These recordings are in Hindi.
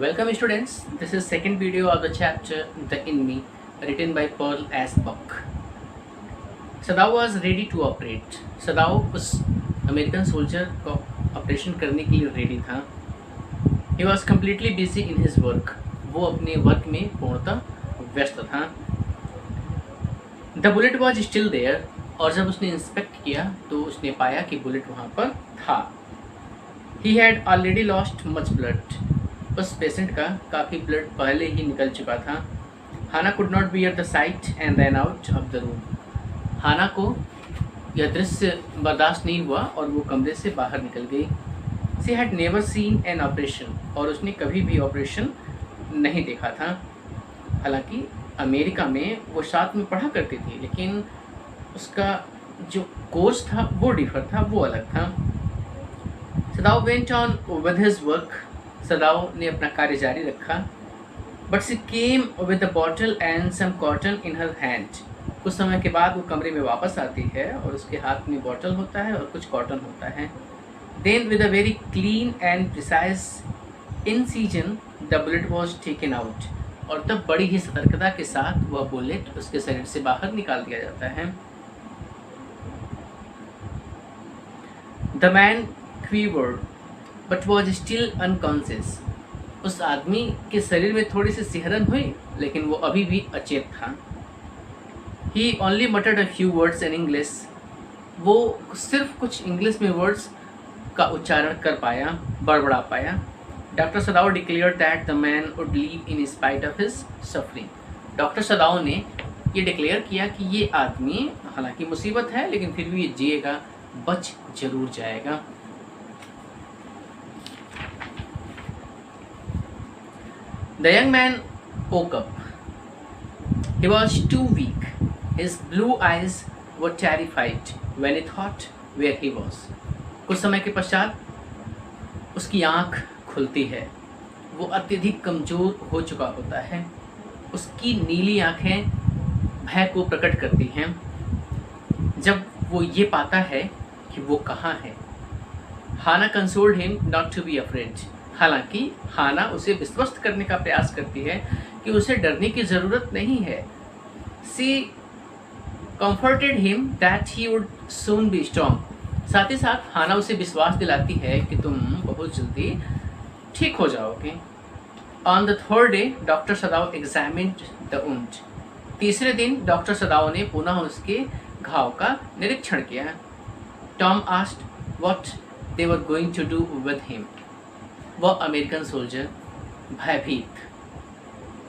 Welcome students, this is second video of the chapter The In Me written by Pearl S. Buck. सदाव was ready to operate. सदाव उस अमेरिकन सोल्जर को ऑपरेशन करने के लिए रेडी था. He was completely busy in his work. वो अपने वर्क में पूर्णतः व्यस्त था. The bullet was still there. और जब उसने इंस्पेक्ट किया तो उसने पाया कि बुलेट वहाँ पर था. He had already lost much blood. उस पेशेंट का काफ़ी ब्लड पहले ही निकल चुका था. Hana could not bear the sight and ran out of the room. Hana को यह दृश्य बर्दाश्त नहीं हुआ और वो कमरे से बाहर निकल गई. She had never seen an operation. और उसने कभी भी ऑपरेशन नहीं देखा था. हालांकि अमेरिका में वो साथ में पढ़ा करती थी, लेकिन उसका जो कोर्स था वो डिफर था, वो अलग था. Sadao went on with his work. Sadao ने अपना कार्य जारी रखा. But she came with the bottle and some cotton in her hand. कुछ समय के बाद वो कमरे में वापस आती है और उसके हाथ में बॉटल होता है और कुछ कॉटन होता है. Then with a very clean and precise incision the bullet was taken out. और तब बड़ी ही सतर्कता के साथ वह बुलेट उसके शरीर से बाहर निकाल दिया जाता है. The man quivered but was still unconscious. उस आदमी के शरीर में थोड़ी सी सिहरन हुई, लेकिन वो अभी भी अचेत था. He only muttered a few words in English. वो सिर्फ कुछ इंग्लिश में वर्ड्स का उच्चारण कर पाया, बड़बड़ा पाया. Doctor सदाव declare that the man would leave in spite of his suffering. Doctor सदाव ने ये डिक्लेयर किया कि ये आदमी हालांकि मुसीबत है, लेकिन फिर भी ये जिएगा, बच जरूर जाएगा. The young man woke up. He was too weak. His blue eyes were terrified when he thought where he was. कुछ समय के पश्चात उसकी आँख खुलती है. वो अत्यधिक कमज़ोर हो चुका होता है. उसकी नीली आँखें भय को प्रकट करती हैं जब वो ये पाता है कि वो कहाँ है. Hana consoled him not to be afraid. हालांकि हाना उसे विश्वस्त करने का प्रयास करती है कि उसे डरने की ज़रूरत नहीं है. She comforted him that he would soon be strong. साथ ही साथ हाना उसे विश्वास दिलाती है कि तुम बहुत जल्दी ठीक हो जाओगे. On the third day doctor सदाव examined the wound. तीसरे दिन डॉक्टर सदाव ने पुनः उसके घाव का निरीक्षण किया. Tom asked what they were going to do with him. वह अमेरिकन सोल्जर भयभीत,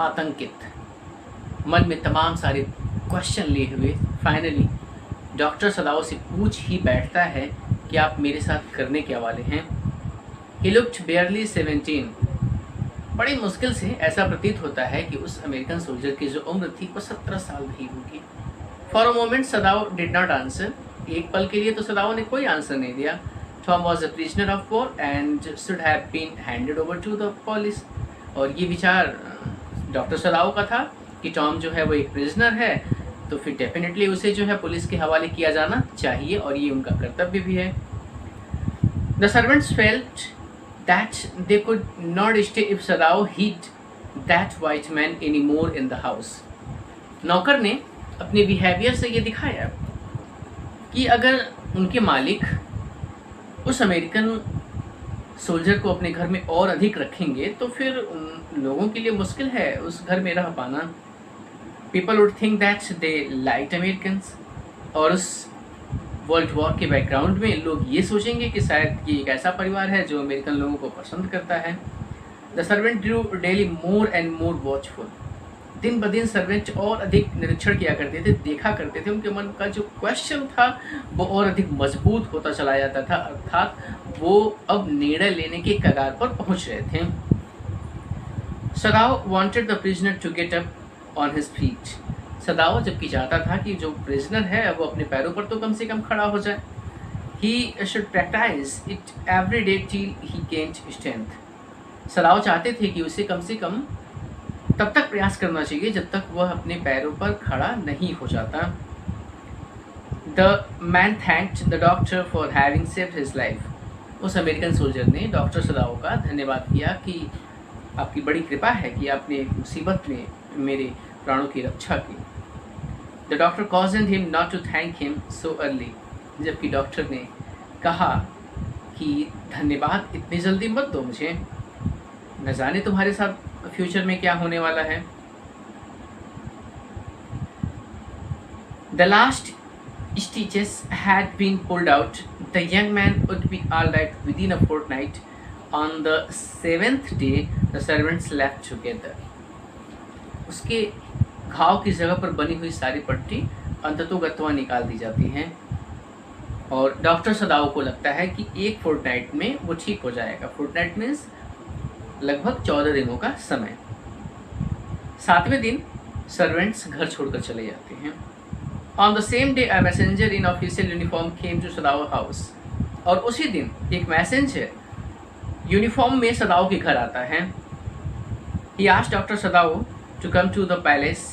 आतंकित, मन में तमाम सारे क्वेश्चन लिए हुए फाइनली डॉक्टर सदाव से पूछ ही बैठता है कि आप मेरे साथ करने के वाले हैं. He looked बेयरली 17. बड़ी मुश्किल से ऐसा प्रतीत होता है कि उस अमेरिकन सोल्जर की जो उम्र थी वो 17 साल रही होगी. For a moment सदाव did not answer. एक पल के लिए तो सदाव ने कोई आंसर नहीं दिया. Tom was a prisoner of war and should have been handed over to the police. और ये विचार डॉक्टर सदाव का था कि टॉम जो है वो एक प्रिजनर है, तो फिर डेफिनेटली उसे जो है पुलिस के हवाले किया जाना चाहिए और ये उनका कर्तव्य भी है. The servants felt that they could not stay if Sadao hid that white man anymore in the house. नौकर ने अपने बिहेवियर से ये दिखाया कि अगर उनके मालिक उस अमेरिकन सोल्जर को अपने घर में और अधिक रखेंगे तो फिर उन लोगों के लिए मुश्किल है उस घर में रह पाना. People would think that they liked Americans. और उस वर्ल्ड वॉर के बैकग्राउंड में लोग ये सोचेंगे कि शायद ये एक ऐसा परिवार है जो अमेरिकन लोगों को पसंद करता है. The servant Drew daily more and more watchful. दिन ब दिन सर्वेंट और अधिक निरीक्षण किया करते थे, देखा करते थे. उनके मन का जो क्वेश्चन था वो और अधिक मजबूत होता चला जाता था. अर्थात वो अब निर्णय लेने के कगार पर पहुंच रहे थे. Sadao wanted the prisoner to get up on his feet. Sadao जबकि चाहता था कि जो प्रिजनर है वो अपने पैरों पर तो कम से कम खड़ा हो जाए. He should practice it every day till he gained strength. सदाव चाहते थे कि उसे कम से कम तब तक प्रयास करना चाहिए जब तक वह अपने पैरों पर खड़ा नहीं हो जाता. The man thanked the doctor for having saved his life. उस अमेरिकन सोल्जर ने डॉक्टर सदाव का धन्यवाद किया कि आपकी बड़ी कृपा है कि आपने एक मुसीबत में मेरे प्राणों की रक्षा की। The doctor cautioned him not to thank him so early, जबकि डॉक्टर ने कहा कि धन्यवाद इतनी जल्दी मत दो मुझे, न जाने तुम्हारे साथ फ्यूचर में क्या होने वाला है। The last stitches had been pulled out. The young man would be all right within a fortnight. On the 7th day, the servants left together. उसके घाव की जगह पर बनी हुई सारी पट्टी अंततोगत्वा निकाल दी जाती हैं और डॉक्टर सदाओ को लगता है कि एक फोर्टनाइट में वो ठीक हो जाएगा। फोर्टनाइट मीन्स लगभग 14 दिनों का समय। 7वें दिन सर्वेंट्स घर छोड़कर चले जाते हैं। On the same day, a messenger in official uniform came to Sadao house. और उसी दिन एक मैसेंजर यूनिफॉर्म में सदाओ के घर आता है। He asked Dr. Sadao to come to the palace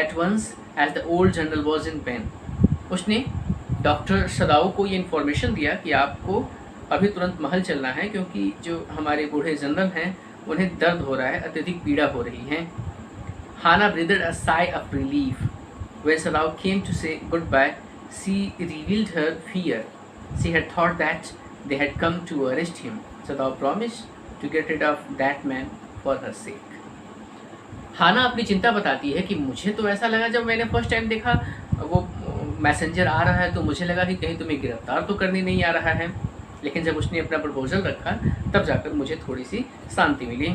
at once as the old general was in pain. उसने डॉक्टर सदाओ को ये इन्फॉर्मेशन दिया कि आपको अभी तुरंत महल चलना है क्योंकि जो हमारे बूढ़े जनरल हैं उन्हें दर्द हो रहा है, अत्यधिक पीड़ा हो रही है। Hana breathed a sigh of relief. When Sadao came to say goodbye, she revealed her fear. She had thought that they had come to arrest him. Sadao promised to get rid of that man for her sake. हाना अपनी चिंता बताती है कि मुझे तो ऐसा लगा जब मैंने फर्स्ट टाइम देखा वो मैसेंजर आ रहा है तो मुझे लगा कि कहीं तुम्हें गिरफ्तार तो करने नहीं आ रहा है, लेकिन जब उसने अपना प्रपोजल रखा तब जाकर मुझे थोड़ी सी शांति मिली।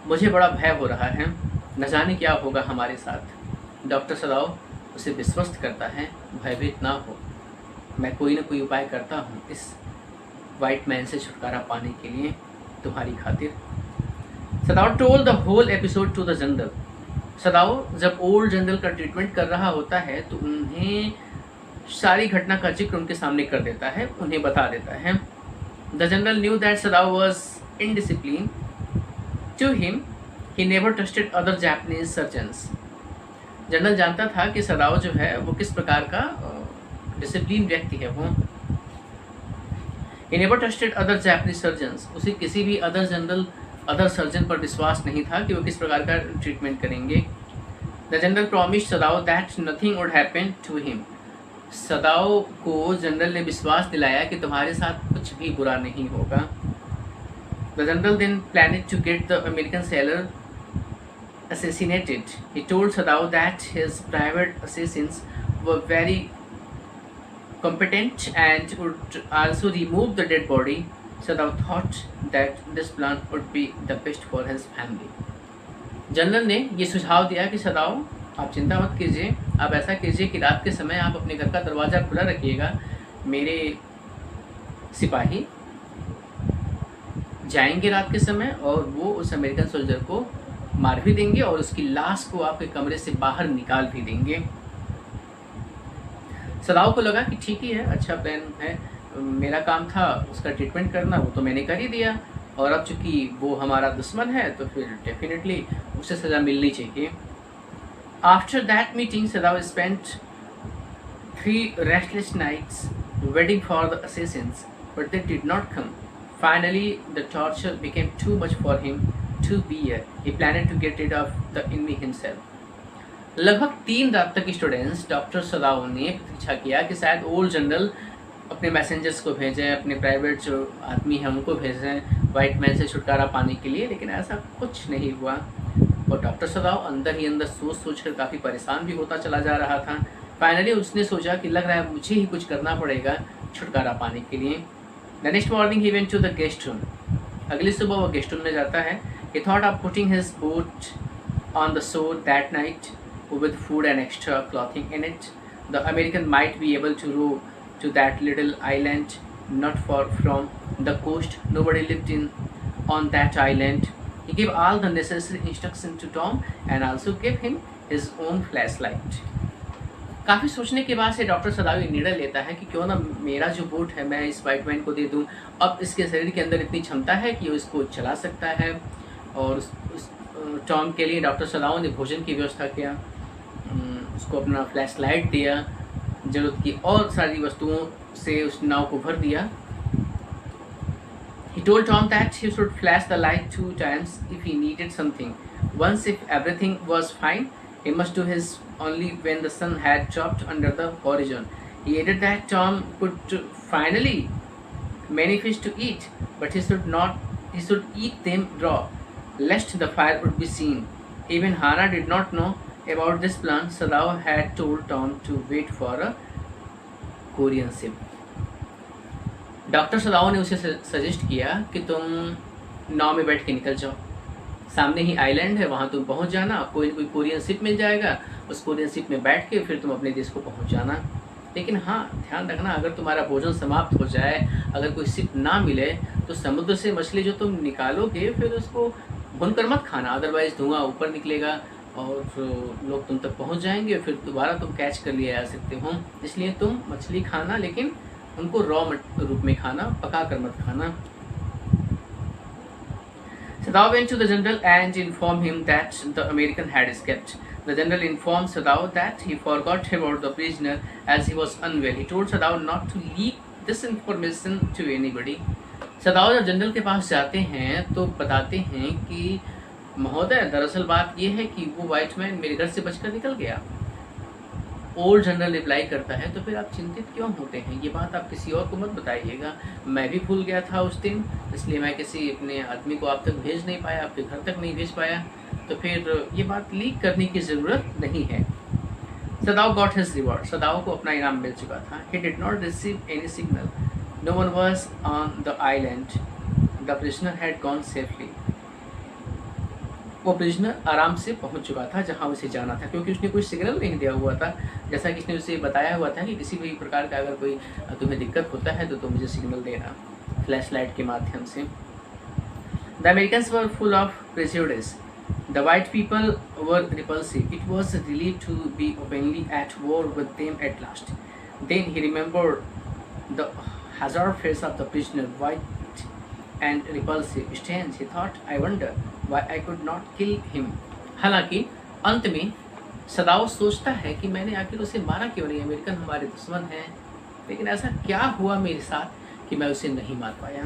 मुझे बड़ा भय हो रहा है, न जाने क्या होगा हमारे साथ। डॉक्टर सदाओ उसे विश्वस्त करता है, भयभीत ना हो, मैं कोई ना कोई उपाय करता हूँ इस वाइट मैन से छुटकारा पाने के लिए तुम्हारी खातिर। Sadao told the whole episode to the general. Sadao जब ओल्ड जनरल का ट्रीटमेंट कर रहा होता है तो उन्हें सारी घटना का जिक्र उनके सामने कर देता है, उन्हें बता देता है। The general knew that Sadao was indiscipline. To him he never trusted other Japanese surgeons. General जानता था कि सदाओ जो है वो किस प्रकार का डिसिप्लिन व्यक्ति है। वो ही never trusted other Japanese surgeons. उसे किसी भी अदर सर्जन पर विश्वास नहीं था कि वो किस प्रकार का ट्रीटमेंट करेंगे। The general promised Sadao that nothing would happen to him. Sadao को जनरल ने विश्वास दिलाया कि तुम्हारे साथ कुछ भी बुरा नहीं होगा। The general then planning to get the American sailor assassinated. He told Sadao that his private assassins were very competent and would also remove the dead body. Sadao thought that this plan would be the best for his family. General ने ये सुझाव दिया कि सदाओ आप चिंता मत कीजिए, आप ऐसा कीजिए कि रात के समय आप अपने घर का दरवाज़ा खुला रखिएगा, मेरे सिपाही जाएंगे रात के समय और वो उस अमेरिकन सोल्जर को मार भी देंगे और उसकी लाश को आपके कमरे से बाहर निकाल भी देंगे। सदाओ को लगा कि ठीक ही है, अच्छा प्लान है, मेरा काम था उसका ट्रीटमेंट करना, वो तो मैंने कर ही दिया और अब चूंकि वो हमारा दुश्मन है तो फिर डेफिनेटली उसे सज़ा मिलनी चाहिए। After that meeting Sadao spent 3 restless nights waiting for the assassins, but they did not come. Finally, the torture became too much for him to bear. He planned to get rid of the enemy himself. लगभग 3 रात तक स्टूडेंट्स डॉक्टर सदाओ ने प्रतीक्षा किया कि शायद ओल्ड जनरल अपने मैसेंजर्स को भेजें, अपने प्राइवेट जो आदमी हैं उनको भेजें वाइट मैन से छुटकारा पाने के लिए, लेकिन ऐसा कुछ नहीं हुआ और डॉक्टर सदाओ अंदर ही अंदर सोच कर काफ़ी परेशान भी होता चला जा रहा था। फाइनली उसने सोचा कि लग रहा है मुझे ही कुछ करना पड़ेगा छुटकारा पाने के लिए। The next morning he went to the guest room. अगली सुबह वो गेस्ट रूम में जाता है। He thought of putting his boat on the shore that night with food and extra clothing in it. The American might be able to row to that little island not far from the coast. Nobody lived on that island. He gave all the necessary instructions to Tom and also gave him his own flashlight. काफ़ी सोचने के बाद से डॉक्टर सदाओ ये निर्णय लेता है कि क्यों ना मेरा जो बोट है मैं इस वाइट मैन को दे दूं। अब इसके शरीर के अंदर इतनी क्षमता है कि वो इसको चला सकता है और उस टॉम के लिए डॉक्टर सदाओ ने भोजन की व्यवस्था किया, उसको अपना फ्लैश लाइट दिया, ज़रूरत की और सारी वस्तुओं से उस नाव को भर दिया। He told Tom that he should flash the light 2 times if he needed something. Once, if everything was fine, he must do his only when the sun had dropped under the horizon. He added that Tom could finally many fish to eat, but he should eat them raw, lest the fire would be seen. Even Hannah did not know about this plan. Sadao had told Tom to wait for a Korean ship. Doctor सदाओ ने उसे सजेस्ट किया कि तुम नाव में बैठ के निकल जाओ, सामने ही आइलैंड है, वहाँ तुम पहुँच जाना, कोई कोरियन शिप मिल जाएगा, उस कोरियन शिप में बैठ के फिर तुम अपने देश को पहुँच जाना। लेकिन हाँ, ध्यान रखना, अगर तुम्हारा भोजन समाप्त हो जाए, अगर कोई शिप ना मिले, तो समुद्र से मछली जो तुम निकालोगे फिर उसको भूनकर मत खाना, अदरवाइज धुआं ऊपर निकलेगा और लोग तुम तक पहुँच जाएंगे और फिर दोबारा तुम कैच कर लिया जा सकते हो। इसलिए तुम मछली खाना, लेकिन उनको रॉ रूप में खाना, पका कर मत खाना। Sadao went to the general and informed him that the American had escaped. The general informed Sadao that he forgot about the prisoner as he was unwell. He told Sadao not to leak this information to anybody. Sadao जब जनरल के पास जाते हैं तो बताते हैं कि महोदय, दरअसल बात यह है कि वो व्हाइट मैन मेरे घर से बचकर निकल गया। ओल्ड जनरल रिप्लाई करता है, तो फिर आप चिंतित क्यों होते हैं, ये बात आप किसी और को मत बताइएगा, मैं भी भूल गया था उस दिन, इसलिए मैं किसी अपने आदमी को आप तक भेज नहीं पाया, आपके घर तक नहीं भेज पाया, तो फिर ये बात लीक करने की ज़रूरत नहीं है। Sadao got his reward, Sadao को अपना इनाम मिल चुका था। He did not receive any signal, no one was on the island, the prisoner had gone safely. वो प्रिजनर आराम से पहुंच चुका था जहां उसे जाना था, क्योंकि उसने कोई सिग्नल नहीं दिया हुआ था, जैसा कि उसने उसे बताया हुआ था कि किसी भी प्रकार का अगर कोई तुम्हें दिक्कत होता है तो तुम मुझे सिग्नल देना फ्लैश लाइट के माध्यम से। The Americans were full of prejudice, the white people were repulsive, it was relieve to be openly at war with them at last. Then he remembered the hazard face of the prisoner, white and repulsive, strange, he thought, I wonder why I could not kill him. हालांकि अंत में सदाओ सोचता है कि मैंने आखिर उसे मारा क्यों नहीं, अमेरिकन हमारे दुश्मन हैं, लेकिन ऐसा क्या हुआ मेरे साथ कि मैं उसे नहीं मार पाया।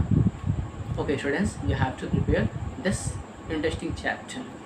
Okay students, you have to prepare this interesting chapter.